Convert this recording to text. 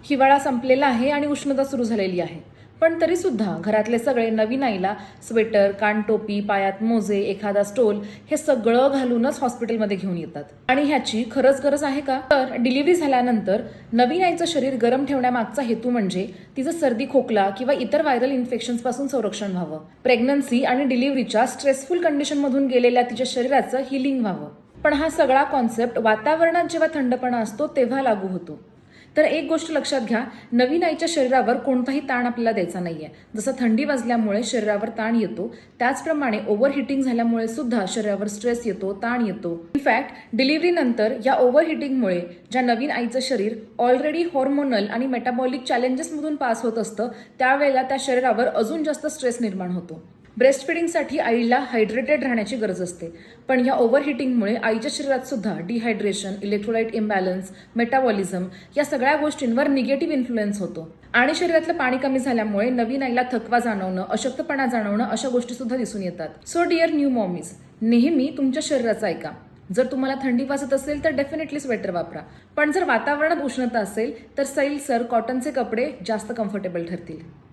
हिवाळा संपलेला आहे आणि उष्णता सुरू झालेली आहे, पण तरी सुद्धा घरातले सगळे नवीन आईला स्वेटर, कानटोपी, पायात मोजे, एखादा स्टोल हे सगळं घालूनच हॉस्पिटलमध्ये घेऊन येतात. आणि ह्याची खरंच गरज आहे का? तर डिलिव्हरी झाल्यानंतर नवीन आईचं शरीर गरम ठेवण्यामागचा हेतू म्हणजे तिचं सर्दी, खोकला किंवा इतर व्हायरल इन्फेक्शन्स पासून संरक्षण व्हावं. प्रेग्नन्सी आणि डिलिव्हरीच्या स्ट्रेसफुल कंडिशनमधून गेलेल्या तिच्या शरीराचं हिलिंग व्हावं. पण हा सगळा कॉन्सेप्ट वातावरणात जेव्हा थंडपणा असतो तेव्हा लागू होतो. तर एक गोष्ट लक्षात घ्या, नवीन आईच्या शरीरावर कोणताही ताण आपल्याला द्यायचा नाहीये. जसं थंडी वाजल्यामुळे शरीरावर ताण येतो, त्याचप्रमाणे ओव्हरहिटिंग झाल्यामुळे सुद्धा शरीरावर स्ट्रेस येतो, ताण येतो. इनफॅक्ट डिलिव्हरी नंतर या ओव्हरहिटिंगमुळे ज्या नवीन आईचं शरीर ऑलरेडी हॉर्मोनल आणि मेटाबॉलिक चॅलेंजेसमधून पास होत असतं, त्यावेळेला त्या शरीरावर अजून जास्त स्ट्रेस निर्माण होतो. ब्रेस्ट फिडिंगसाठी आईला हायड्रेटेड राहण्याची गरज असते, पण या ओव्हरहिटिंगमुळे आईच्या शरीरात सुद्धा डिहायड्रेशन, इलेक्ट्रोलाइट इम्बॅलन्स, मेटाबॉलिझम या सगळ्या गोष्टींवर निगेटिव्ह इन्फ्लुएन्स होतो. आणि शरीरातलं पाणी कमी झाल्यामुळे नवीन आईला थकवा जाणवणं, अशक्तपणा जाणवणं अशा गोष्टी सुद्धा दिसून येतात. सो डिअर न्यू मॉमीज, नेहमी तुमच्या शरीराचं ऐका. जर तुम्हाला थंडी वाजत असेल तर डेफिनेटली स्वेटर वापरा, पण जर वातावरणात उष्णता असेल तर सैल सर कॉटनचे कपडे जास्त कम्फर्टेबल ठरतील.